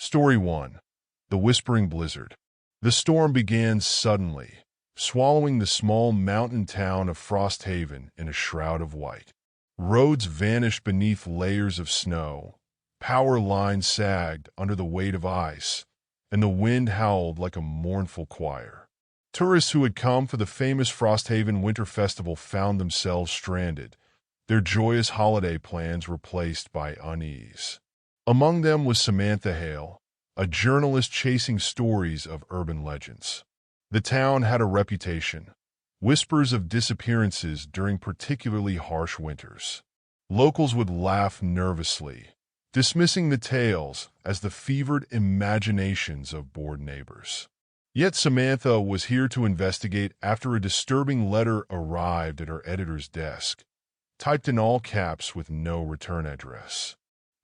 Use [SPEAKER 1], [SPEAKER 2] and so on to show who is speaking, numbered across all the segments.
[SPEAKER 1] Story 1. The Whispering Blizzard. The storm began suddenly, swallowing the small mountain town of Frosthaven in a shroud of white. Roads vanished beneath layers of snow, power lines sagged under the weight of ice, and the wind howled like a mournful choir. Tourists who had come for the famous Frosthaven Winter Festival found themselves stranded, their joyous holiday plans replaced by unease. Among them was Samantha Hale, a journalist chasing stories of urban legends. The town had a reputation: whispers of disappearances during particularly harsh winters. Locals would laugh nervously, dismissing the tales as the fevered imaginations of bored neighbors. Yet Samantha was here to investigate after a disturbing letter arrived at her editor's desk, typed in all caps with no return address.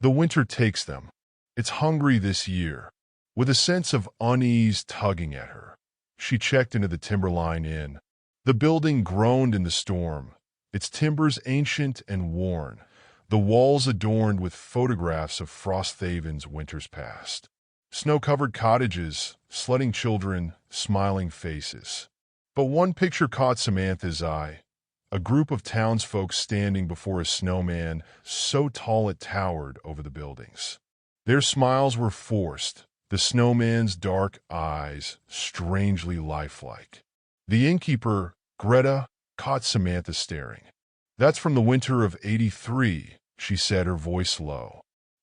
[SPEAKER 1] The winter takes them. It's hungry this year. With a sense of unease tugging at her, she checked into the Timberline Inn. The building groaned in the storm, its timbers ancient and worn, the walls adorned with photographs of Frosthaven's winters past. Snow-covered cottages, sledding children, smiling faces. But one picture caught Samantha's eye: a group of townsfolk standing before a snowman so tall it towered over the buildings. Their smiles were forced, the snowman's dark eyes strangely lifelike. The innkeeper, Greta, caught Samantha staring. "That's from the winter of '83, she said, her voice low.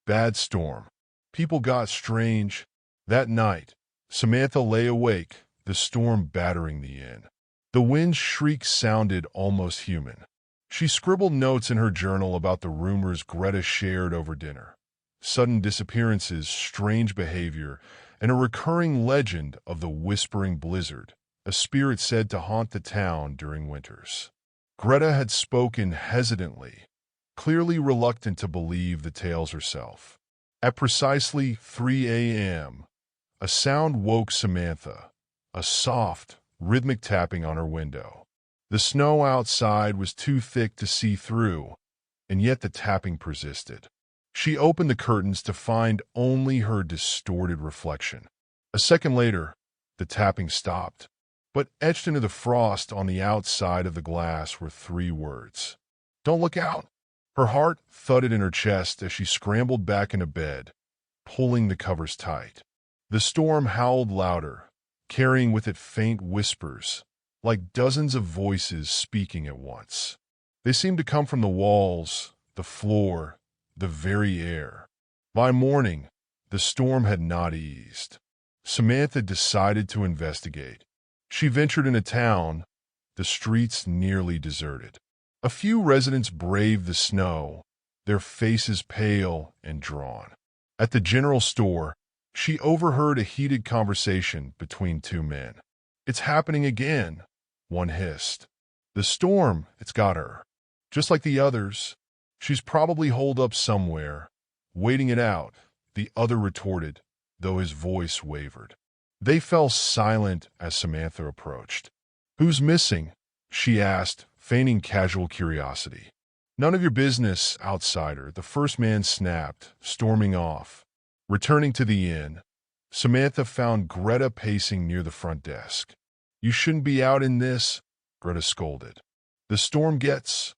[SPEAKER 1] "Bad storm. People got strange." That night, Samantha lay awake, the storm battering the inn. The wind's shriek sounded almost human. She scribbled notes in her journal about the rumors Greta shared over dinner: sudden disappearances, strange behavior, and a recurring legend of the Whispering Blizzard, a spirit said to haunt the town during winters. Greta had spoken hesitantly, clearly reluctant to believe the tales herself. At precisely 3 a.m., a sound woke Samantha, a soft, rhythmic tapping on her window. The snow outside was too thick to see through, and yet the tapping persisted. She opened the curtains to find only her distorted reflection. A second later, the tapping stopped, but etched into the frost on the outside of the glass were 3 words: "Don't look out." Her heart thudded in her chest as she scrambled back into bed, pulling the covers tight. The storm howled louder, carrying with it faint whispers, like dozens of voices speaking at once. They seemed to come from the walls, the floor, the very air. By morning, the storm had not eased. Samantha decided to investigate. She ventured into town, the streets nearly deserted. A few residents braved the snow, their faces pale and drawn. At the general store, she overheard a heated conversation between 2 men. "It's happening again," one hissed. "The storm, it's got her. Just like the others. She's probably holed up somewhere, waiting it out," the other retorted, though his voice wavered. They fell silent as Samantha approached. "Who's missing?" she asked, feigning casual curiosity. "None of your business, outsider," the first man snapped, storming off. Returning to the inn, Samantha found Greta pacing near the front desk. "You shouldn't be out in this," Greta scolded. "The storm gets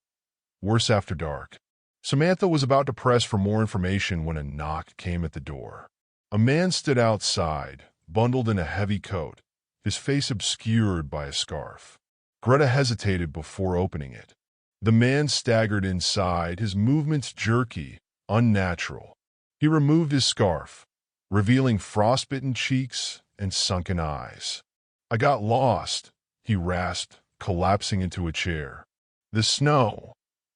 [SPEAKER 1] worse after dark." Samantha was about to press for more information when a knock came at the door. A man stood outside, bundled in a heavy coat, his face obscured by a scarf. Greta hesitated before opening it. The man staggered inside, his movements jerky, unnatural. He removed his scarf, revealing frostbitten cheeks and sunken eyes. "I got lost," he rasped, collapsing into a chair. "The snow,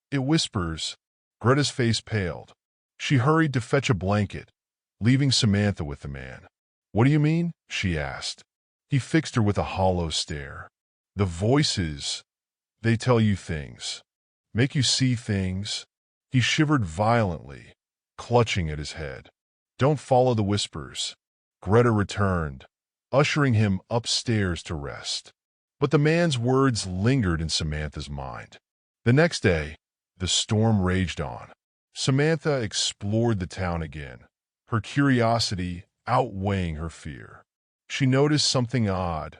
[SPEAKER 1] it whispers." Greta's face paled. She hurried to fetch a blanket, leaving Samantha with the man. "What do you mean?" she asked. He fixed her with a hollow stare. "The voices, they tell you things, make you see things." He shivered violently, clutching at his head. "Don't follow the whispers." Greta returned, ushering him upstairs to rest. But the man's words lingered in Samantha's mind. The next day, the storm raged on. Samantha explored the town again, her curiosity outweighing her fear. She noticed something odd,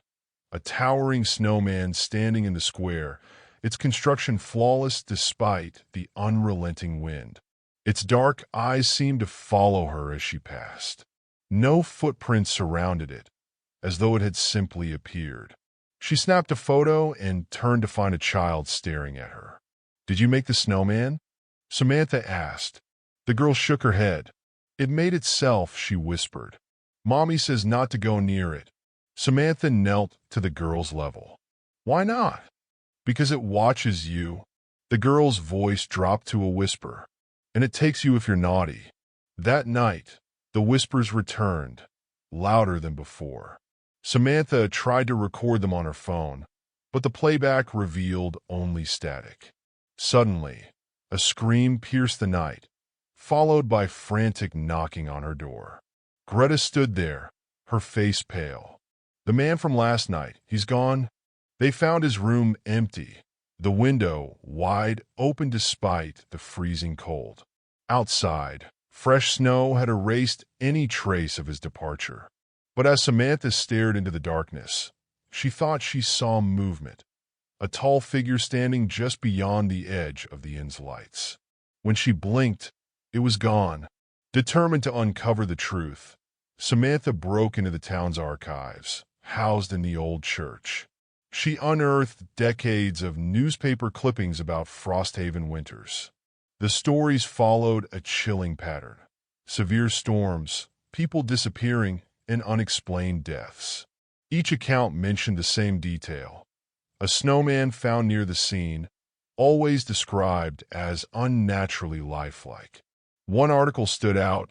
[SPEAKER 1] a towering snowman standing in the square, its construction flawless despite the unrelenting wind. Its dark eyes seemed to follow her as she passed. No footprints surrounded it, as though it had simply appeared. She snapped a photo and turned to find a child staring at her. "Did you make the snowman?" Samantha asked. The girl shook her head. "It made itself," she whispered. "Mommy says not to go near it." Samantha knelt to the girl's level. "Why not?" "Because it watches you." The girl's voice dropped to a whisper. "And it takes you if you're naughty." That night, the whispers returned, louder than before. Samantha tried to record them on her phone, but the playback revealed only static. Suddenly, a scream pierced the night, followed by frantic knocking on her door. Greta stood there, her face pale. "The man from last night, he's gone." They found his room empty, the window wide open despite the freezing cold. Outside, fresh snow had erased any trace of his departure. But as Samantha stared into the darkness, she thought she saw movement, a tall figure standing just beyond the edge of the inn's lights. When she blinked, it was gone. Determined to uncover the truth, Samantha broke into the town's archives, housed in the old church. She unearthed decades of newspaper clippings about Frosthaven winters. The stories followed a chilling pattern: severe storms, people disappearing, and unexplained deaths. Each account mentioned the same detail: a snowman found near the scene, always described as unnaturally lifelike. One article stood out,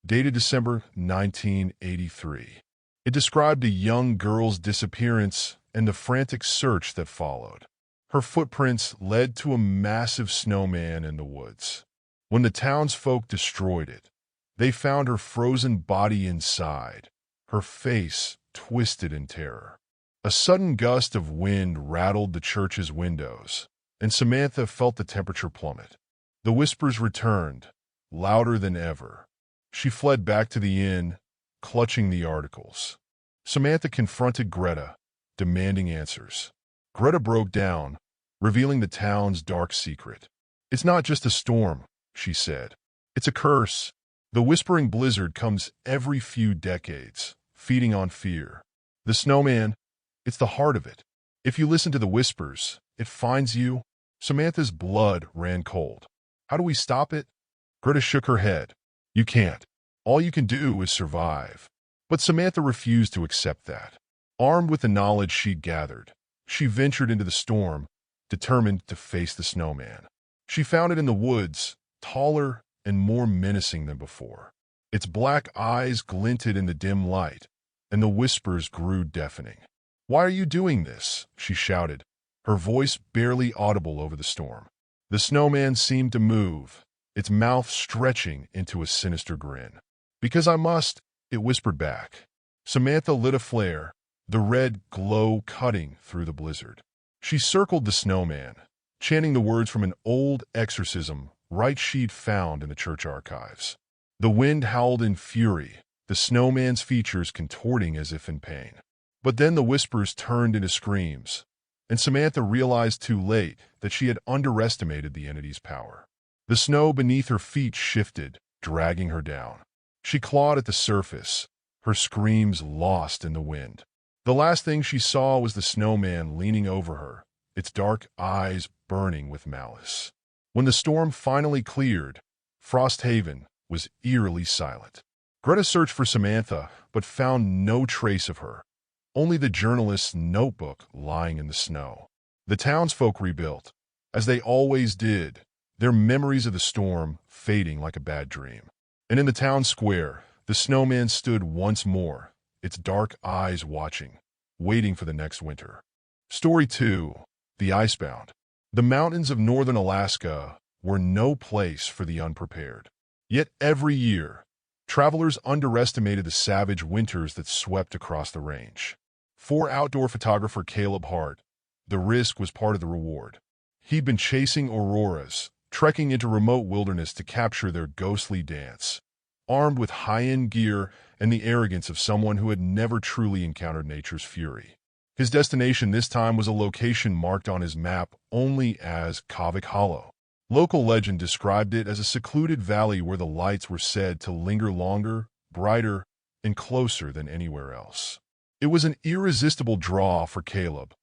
[SPEAKER 1] dated December 1983. It described a young girl's disappearance and the frantic search that followed. Her footprints led to a massive snowman in the woods. When the townsfolk destroyed it, they found her frozen body inside, her face twisted in terror. A sudden gust of wind rattled the church's windows, and Samantha felt the temperature plummet. The whispers returned, louder than ever. She fled back to the inn, clutching the articles. Samantha confronted Greta, demanding answers. Greta broke down, revealing the town's dark secret. "It's not just a storm," she said. "It's a curse. The whispering blizzard comes every few decades, feeding on fear. The snowman, it's the heart of it. If you listen to the whispers, it finds you." Samantha's blood ran cold. "How do we stop it?" Greta shook her head. "You can't. All you can do is survive." But Samantha refused to accept that. Armed with the knowledge she'd gathered, she ventured into the storm, determined to face the snowman. She found it in the woods, taller and more menacing than before. Its black eyes glinted in the dim light, and the whispers grew deafening. "Why are you doing this?" she shouted, her voice barely audible over the storm. The snowman seemed to move, its mouth stretching into a sinister grin. "Because I must," it whispered back. Samantha lit a flare, the red glow cutting through the blizzard. She circled the snowman, chanting the words from an old exorcism rite she'd found in the church archives. The wind howled in fury, the snowman's features contorting as if in pain. But then the whispers turned into screams, and Samantha realized too late that she had underestimated the entity's power. The snow beneath her feet shifted, dragging her down. She clawed at the surface, her screams lost in the wind. The last thing she saw was the snowman leaning over her, its dark eyes burning with malice. When the storm finally cleared, Frosthaven was eerily silent. Greta searched for Samantha, but found no trace of her, only the journalist's notebook lying in the snow. The townsfolk rebuilt, as they always did, their memories of the storm fading like a bad dream. And in the town square, the snowman stood once more, its dark eyes watching, waiting for the next winter. Story 2. The Icebound. The mountains of northern Alaska were no place for the unprepared. Yet every year, travelers underestimated the savage winters that swept across the range. For outdoor photographer Caleb Hart, the risk was part of the reward. He'd been chasing auroras, trekking into remote wilderness to capture their ghostly dance, armed with high-end gear and the arrogance of someone who had never truly encountered nature's fury. His destination this time was a location marked on his map only as Kavik Hollow. Local legend described it as a secluded valley where the lights were said to linger longer, brighter, and closer than anywhere else. It was an irresistible draw for Caleb,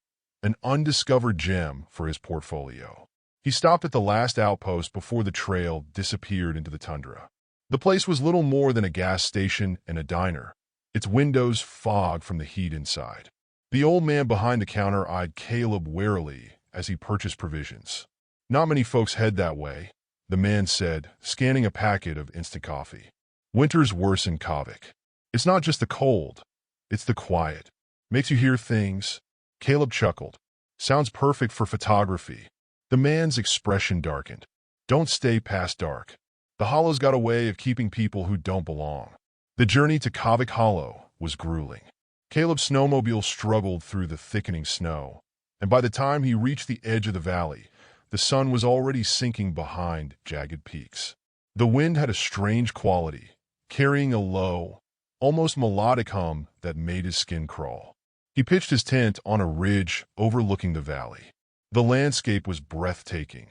[SPEAKER 1] an undiscovered gem for his portfolio. He stopped at the last outpost before the trail disappeared into the tundra. The place was little more than a gas station and a diner, its windows fogged from the heat inside. The old man behind the counter eyed Caleb warily as he purchased provisions. "Not many folks head that way," the man said, scanning a packet of instant coffee. "Winter's worse in Kavik. It's not just the cold, it's the quiet. Makes you hear things." Caleb chuckled. "Sounds perfect for photography." The man's expression darkened. "Don't stay past dark. The Hollow's got a way of keeping people who don't belong." The journey to Kavik Hollow was grueling. Caleb's snowmobile struggled through the thickening snow, and by the time he reached the edge of the valley, the sun was already sinking behind jagged peaks. The wind had a strange quality, carrying a low, almost melodic hum that made his skin crawl. He pitched his tent on a ridge overlooking the valley. The landscape was breathtaking,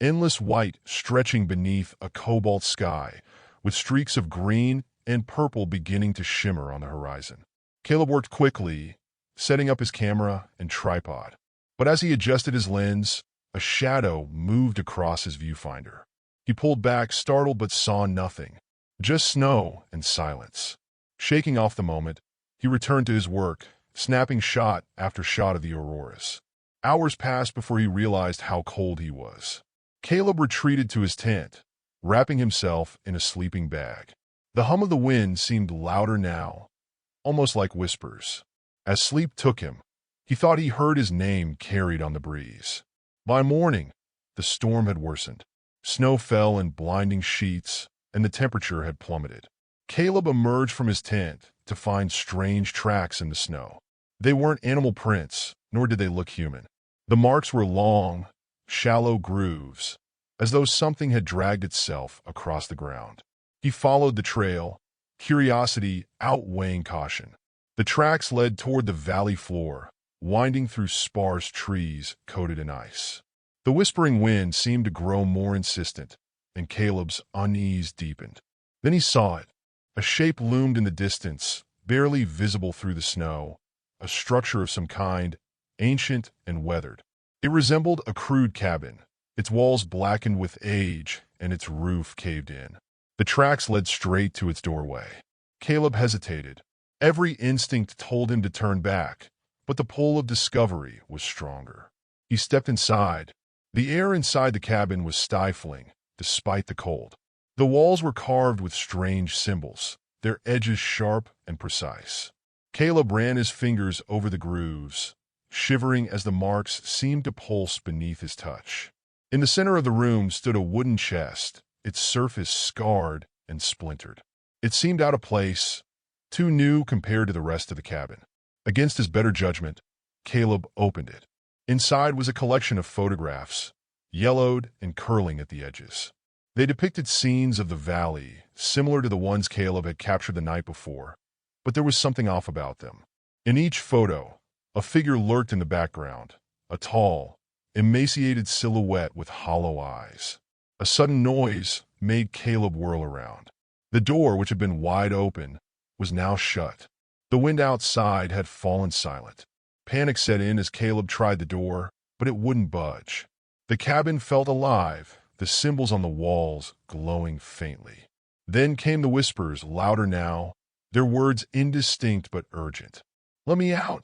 [SPEAKER 1] endless white stretching beneath a cobalt sky, with streaks of green and purple beginning to shimmer on the horizon. Caleb worked quickly, setting up his camera and tripod. But as he adjusted his lens, a shadow moved across his viewfinder. He pulled back, startled, but saw nothing. Just snow and silence. Shaking off the moment, he returned to his work, snapping shot after shot of the auroras. Hours passed before he realized how cold he was. Caleb retreated to his tent, wrapping himself in a sleeping bag. The hum of the wind seemed louder now, almost like whispers. As sleep took him, he thought he heard his name carried on the breeze. By morning, the storm had worsened. Snow fell in blinding sheets, and the temperature had plummeted. Caleb emerged from his tent to find strange tracks in the snow. They weren't animal prints, nor did they look human. The marks were long, shallow grooves, as though something had dragged itself across the ground. He followed the trail, curiosity outweighing caution. The tracks led toward the valley floor, winding through sparse trees coated in ice. The whispering wind seemed to grow more insistent, and Caleb's unease deepened. Then he saw it. A shape loomed in the distance, barely visible through the snow, a structure of some kind, ancient and weathered. It resembled a crude cabin, its walls blackened with age and its roof caved in. The tracks led straight to its doorway. Caleb hesitated. Every instinct told him to turn back, but the pull of discovery was stronger. He stepped inside. The air inside the cabin was stifling, despite the cold. The walls were carved with strange symbols, their edges sharp and precise. Caleb ran his fingers over the grooves, shivering as the marks seemed to pulse beneath his touch. In the center of the room stood a wooden chest, its surface scarred and splintered. It seemed out of place, too new compared to the rest of the cabin. Against his better judgment, Caleb opened it. Inside was a collection of photographs, yellowed and curling at the edges. They depicted scenes of the valley, similar to the ones Caleb had captured the night before, but there was something off about them. In each photo, a figure lurked in the background, a tall, emaciated silhouette with hollow eyes. A sudden noise made Caleb whirl around. The door, which had been wide open, was now shut. The wind outside had fallen silent. Panic set in as Caleb tried the door, but it wouldn't budge. The cabin felt alive, the symbols on the walls glowing faintly. Then came the whispers, louder now, their words indistinct but urgent. "Let me out!"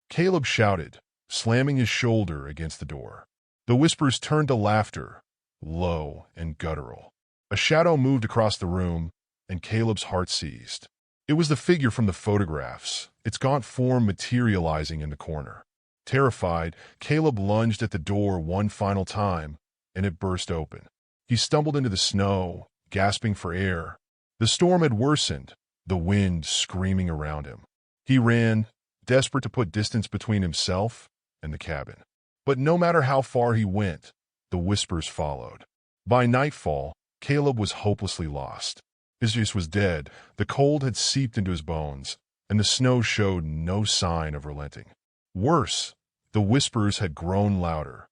[SPEAKER 1] Caleb shouted, slamming his shoulder against the door. The whispers turned to laughter, low and guttural. A shadow moved across the room, and Caleb's heart seized. It was the figure from the photographs, its gaunt form materializing in the corner. Terrified, Caleb lunged at the door one final time, and it burst open. He stumbled into the snow, gasping for air. The storm had worsened, the wind screaming around him. He ran, desperate to put distance between himself and the cabin. But no matter how far he went, the whispers followed. By nightfall, Caleb was hopelessly lost. His face was dead, the cold had seeped into his bones, and the snow showed no sign of relenting. Worse, the whispers had grown louder,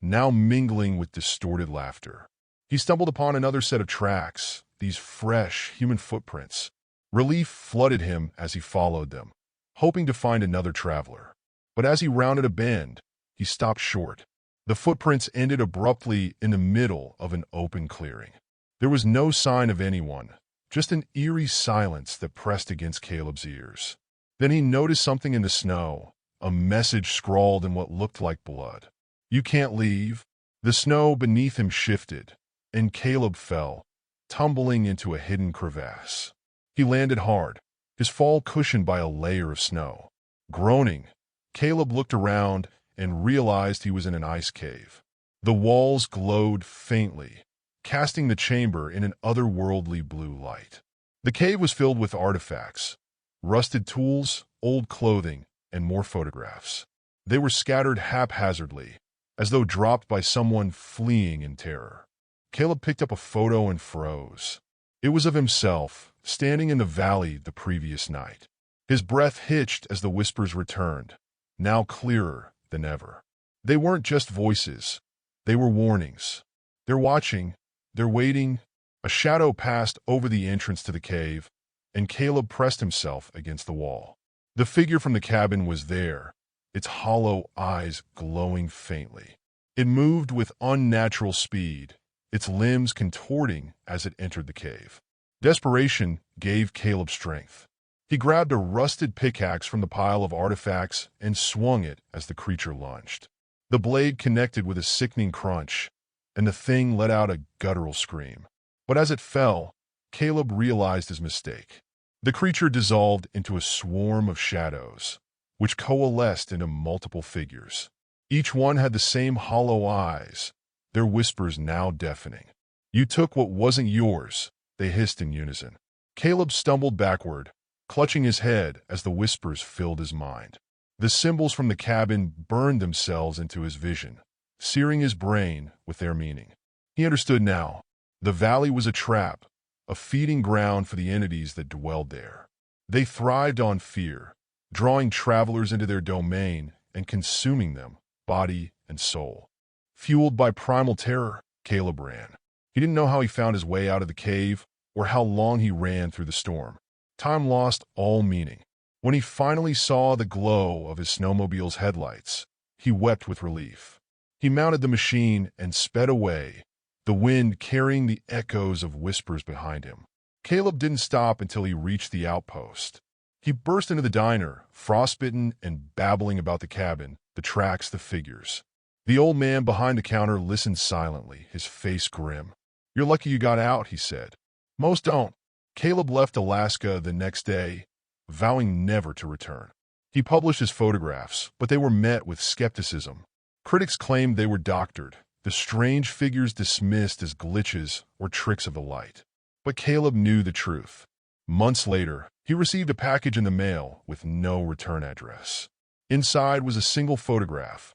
[SPEAKER 1] now mingling with distorted laughter. He stumbled upon another set of tracks, these fresh, human footprints. Relief flooded him as he followed them, hoping to find another traveler. But as he rounded a bend, he stopped short. The footprints ended abruptly in the middle of an open clearing. There was no sign of anyone, just an eerie silence that pressed against Caleb's ears. Then he noticed something in the snow, a message scrawled in what looked like blood. "You can't leave." The snow beneath him shifted, and Caleb fell, tumbling into a hidden crevasse. He landed hard, his fall cushioned by a layer of snow. Groaning, Caleb looked around and realized he was in an ice cave. The walls glowed faintly, casting the chamber in an otherworldly blue light. The cave was filled with artifacts, rusted tools, old clothing, and more photographs. They were scattered haphazardly, as though dropped by someone fleeing in terror. Caleb picked up a photo and froze. It was of himself, standing in the valley the previous night. His breath hitched as the whispers returned, now clearer than ever. They weren't just voices. They were warnings. They're watching. They're waiting. A shadow passed over the entrance to the cave, and Caleb pressed himself against the wall. The figure from the cabin was there, its hollow eyes glowing faintly. It moved with unnatural speed, its limbs contorting as it entered the cave. Desperation gave Caleb strength. He grabbed a rusted pickaxe from the pile of artifacts and swung it as the creature lunged. The blade connected with a sickening crunch, and the thing let out a guttural scream. But as it fell, Caleb realized his mistake. The creature dissolved into a swarm of shadows, which coalesced into multiple figures. Each one had the same hollow eyes, their whispers now deafening. "You took what wasn't yours," they hissed in unison. Caleb stumbled backward, clutching his head as the whispers filled his mind. The symbols from the cabin burned themselves into his vision, searing his brain with their meaning. He understood now. The valley was a trap, a feeding ground for the entities that dwelled there. They thrived on fear, drawing travelers into their domain and consuming them, body and soul. Fueled by primal terror, Caleb ran. He didn't know how he found his way out of the cave or how long he ran through the storm. Time lost all meaning. When he finally saw the glow of his snowmobile's headlights, he wept with relief. He mounted the machine and sped away, the wind carrying the echoes of whispers behind him. Caleb didn't stop until he reached the outpost. He burst into the diner, frostbitten and babbling about the cabin, the tracks, the figures. The old man behind the counter listened silently, his face grim. "You're lucky you got out," he said. "Most don't." Caleb left Alaska the next day, vowing never to return. He published his photographs, but they were met with skepticism. Critics claimed they were doctored, the strange figures dismissed as glitches or tricks of the light. But Caleb knew the truth. Months later, he received a package in the mail with no return address. Inside was a single photograph,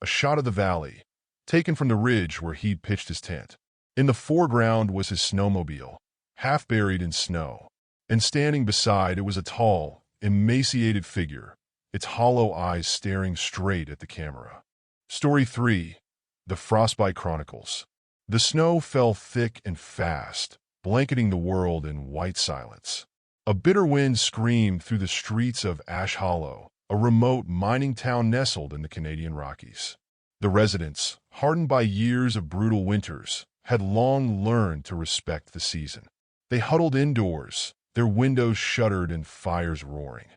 [SPEAKER 1] a shot of the valley, taken from the ridge where he'd pitched his tent. In the foreground was his snowmobile, half buried in snow, and standing beside it was a tall, emaciated figure, its hollow eyes staring straight at the camera. Story 3. The Frostbite Chronicles. The snow fell thick and fast, blanketing the world in white silence. A bitter wind screamed through the streets of Ash Hollow, a remote mining town nestled in the Canadian Rockies. The residents, hardened by years of brutal winters, had long learned to respect the season. They huddled indoors, their windows shuttered and fires roaring.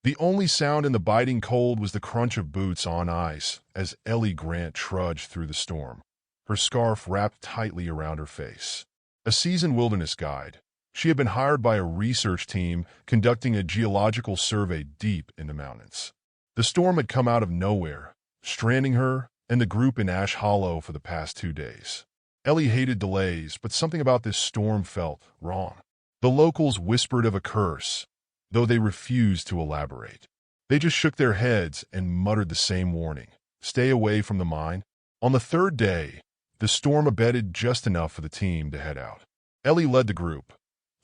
[SPEAKER 1] The only sound in the biting cold was the crunch of boots on ice as Ellie Grant trudged through the storm, her scarf wrapped tightly around her face. A seasoned wilderness guide, she had been hired by a research team conducting a geological survey deep in the mountains. The storm had come out of nowhere, stranding her and the group in Ash Hollow for the past 2 days. Ellie hated delays, but something about this storm felt wrong. The locals whispered of a curse, though they refused to elaborate. They just shook their heads and muttered the same warning: stay away from the mine. On the 3rd day, the storm abated just enough for the team to head out. Ellie led the group,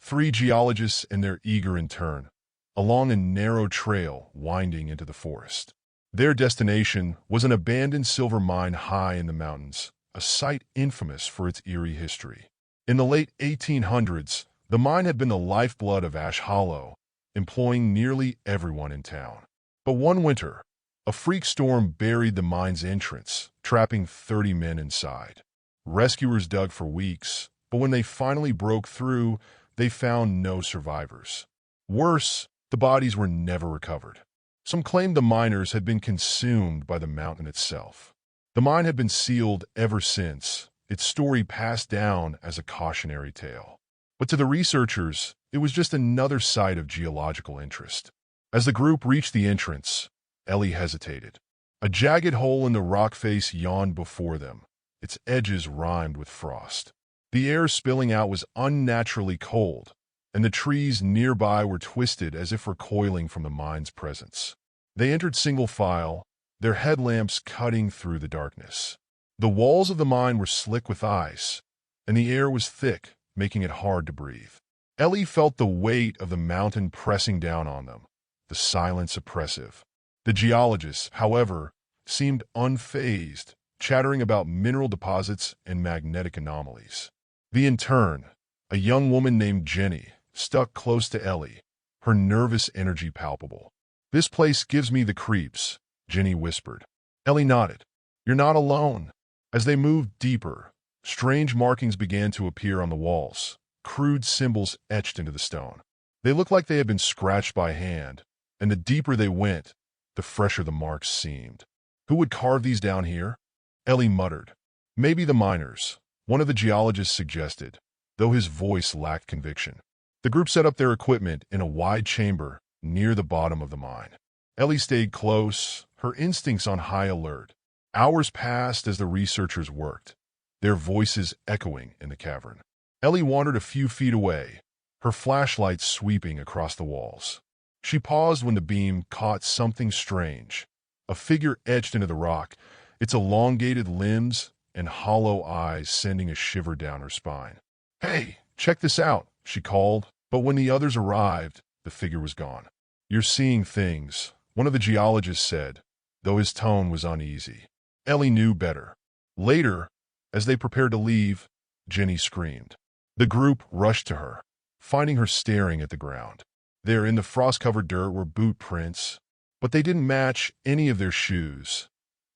[SPEAKER 1] Three geologists and their eager intern, along a narrow trail winding into the forest. Their destination was an abandoned silver mine high in the mountains, a site infamous for its eerie history. In the late 1800s, the mine had been the lifeblood of Ash Hollow, employing nearly everyone in town. But one winter, a freak storm buried the mine's entrance, trapping 30 men inside. Rescuers dug for weeks, but when they finally broke through, they found no survivors. Worse, the bodies were never recovered. Some claimed the miners had been consumed by the mountain itself. The mine had been sealed ever since, its story passed down as a cautionary tale. But to the researchers, it was just another site of geological interest. As the group reached the entrance, Ellie hesitated. A jagged hole in the rock face yawned before them, its edges rimed with frost. The air spilling out was unnaturally cold, and the trees nearby were twisted as if recoiling from the mine's presence. They entered single file, their headlamps cutting through the darkness. The walls of the mine were slick with ice, and the air was thick, making it hard to breathe. Ellie felt the weight of the mountain pressing down on them, the silence oppressive. The geologists, however, seemed unfazed, chattering about mineral deposits and magnetic anomalies. The intern, a young woman named Jenny, stuck close to Ellie, her nervous energy palpable. "This place gives me the creeps," Jenny whispered. Ellie nodded. "You're not alone." As they moved deeper, strange markings began to appear on the walls, crude symbols etched into the stone. They looked like they had been scratched by hand, and the deeper they went, the fresher the marks seemed. Who would carve these down here? Ellie muttered. Maybe the miners, one of the geologists suggested, though his voice lacked conviction. The group set up their equipment in a wide chamber near the bottom of the mine. Ellie stayed close, her instincts on high alert. Hours passed as the researchers worked, their voices echoing in the cavern. Ellie wandered a few feet away, her flashlight sweeping across the walls. She paused when the beam caught something strange, a figure etched into the rock, its elongated limbs and hollow eyes sending a shiver down her spine. "Hey, check this out," she called, but when the others arrived, the figure was gone. "You're seeing things," one of the geologists said, though his tone was uneasy. Ellie knew better. Later, as they prepared to leave, Jenny screamed. The group rushed to her, finding her staring at the ground. There in the frost-covered dirt were boot prints, but they didn't match any of their shoes,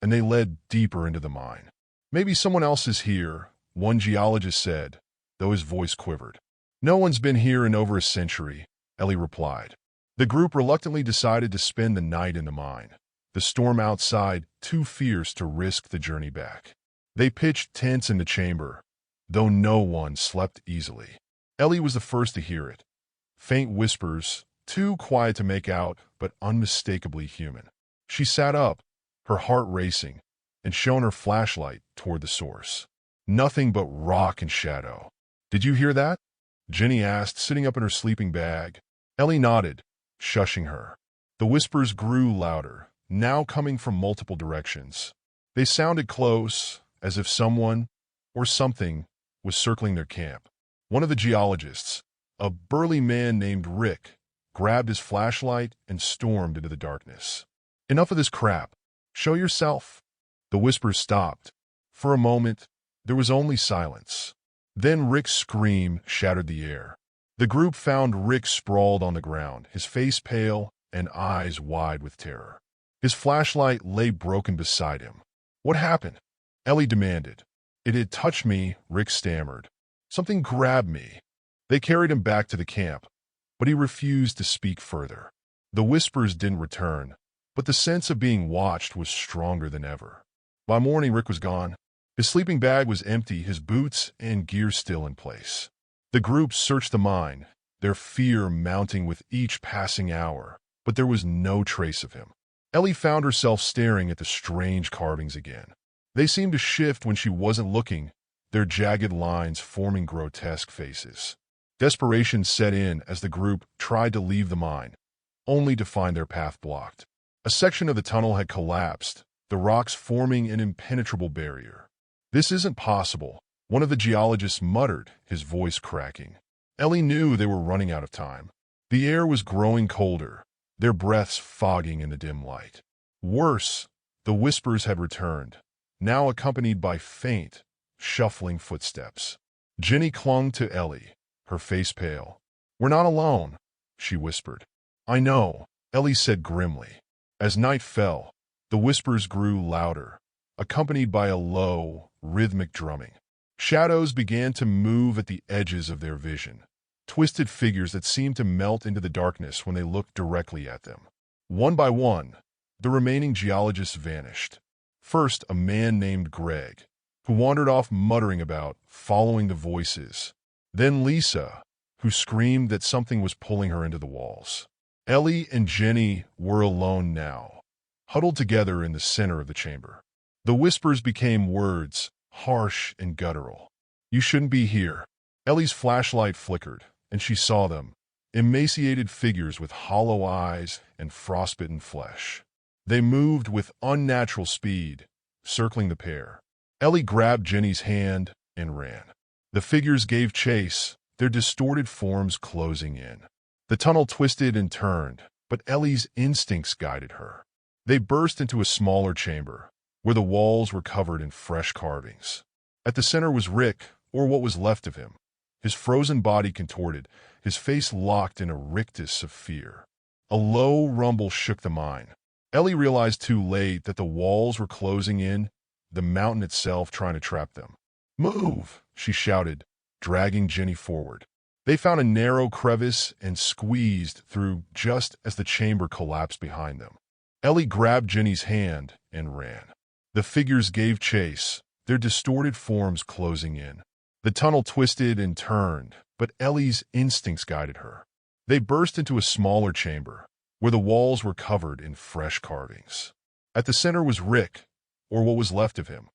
[SPEAKER 1] and they led deeper into the mine. "Maybe someone else is here," one geologist said, though his voice quivered. "No one's been here in over a century," Ellie replied. The group reluctantly decided to spend the night in the mine, the storm outside too fierce to risk the journey back. They pitched tents in the chamber, though no one slept easily. Ellie was the first to hear it. Faint whispers, too quiet to make out, but unmistakably human. She sat up, her heart racing, and shone her flashlight toward the source. Nothing but rock and shadow. "Did you hear that?" Jenny asked, sitting up in her sleeping bag. Ellie nodded, shushing her. The whispers grew louder, now coming from multiple directions. They sounded close, as if someone, or something, was circling their camp. One of the geologists, a burly man named Rick, grabbed his flashlight and stormed into the darkness. "Enough of this crap. Show yourself." The whispers stopped. For a moment, there was only silence. Then Rick's scream shattered the air. The group found Rick sprawled on the ground, his face pale and eyes wide with terror. His flashlight lay broken beside him. "What happened?" Ellie demanded. "It had touched me," Rick stammered. "Something grabbed me." They carried him back to the camp, but he refused to speak further. The whispers didn't return, but the sense of being watched was stronger than ever. By morning, Rick was gone. His sleeping bag was empty, his boots and gear still in place. The group searched the mine, their fear mounting with each passing hour, but there was no trace of him. Ellie found herself staring at the strange carvings again. They seemed to shift when she wasn't looking, their jagged lines forming grotesque faces. Desperation set in as the group tried to leave the mine, only to find their path blocked. A section of the tunnel had collapsed, the rocks forming an impenetrable barrier. "This isn't possible," one of the geologists muttered, his voice cracking. Ellie knew they were running out of time. The air was growing colder, their breaths fogging in the dim light. Worse, the whispers had returned, now accompanied by faint, shuffling footsteps. Ginny clung to Ellie, her face pale. "We're not alone," she whispered. "I know," Ellie said grimly. As night fell, the whispers grew louder, accompanied by a low, rhythmic drumming. Shadows began to move at the edges of their vision, twisted figures that seemed to melt into the darkness when they looked directly at them. One by one, the remaining geologists vanished. First, a man named Greg, who wandered off muttering about following the voices. Then Lisa, who screamed that something was pulling her into the walls. Ellie and Jenny were alone now, huddled together in the center of the chamber. The whispers became words, harsh and guttural. "You shouldn't be here." Ellie's flashlight flickered, and she saw them, emaciated figures with hollow eyes and frostbitten flesh. They moved with unnatural speed, circling the pair. Ellie grabbed Jenny's hand and ran. The figures gave chase, their distorted forms closing in. The tunnel twisted and turned, but Ellie's instincts guided her. They burst into a smaller chamber, where the walls were covered in fresh carvings. At the center was Rick, or what was left of him, his frozen body contorted, his face locked in a rictus of fear. A low rumble shook the mine. Ellie realized too late that the walls were closing in, the mountain itself trying to trap them. "Move!" she shouted, dragging Jenny forward. They found a narrow crevice and squeezed through just as the chamber collapsed behind them. Ellie grabbed Jenny's hand and ran. The figures gave chase, their distorted forms closing in. The tunnel twisted and turned, but Ellie's instincts guided her. They burst into a smaller chamber, where the walls were covered in fresh carvings. At the center was Rick, or what was left of him,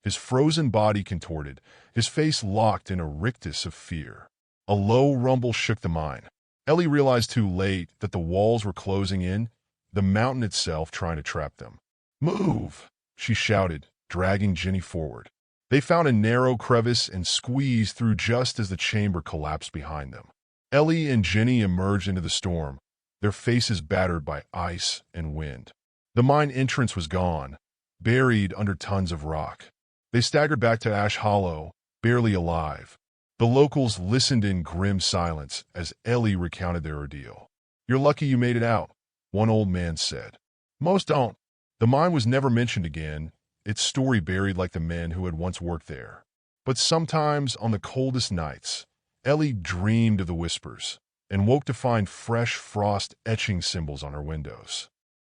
[SPEAKER 1] his frozen body contorted, his face locked in a rictus of fear. A low rumble shook the mine. Ellie realized too late that the walls were closing in, the mountain itself trying to trap them. "Move!" she shouted, dragging Jenny forward. They found a narrow crevice and squeezed through just as the chamber collapsed behind them. Ellie and Jenny emerged into the storm, their faces battered by ice and wind. The mine entrance was gone, buried under tons of rock. They staggered back to Ash Hollow, barely alive. The locals listened in grim silence as Ellie recounted their ordeal. "You're lucky you made it out," one old man said. "Most don't." The mine was never mentioned again, its story buried like the men who had once worked there. But sometimes, on the coldest nights, Ellie dreamed of the whispers and woke to find fresh frost etching symbols on her windows.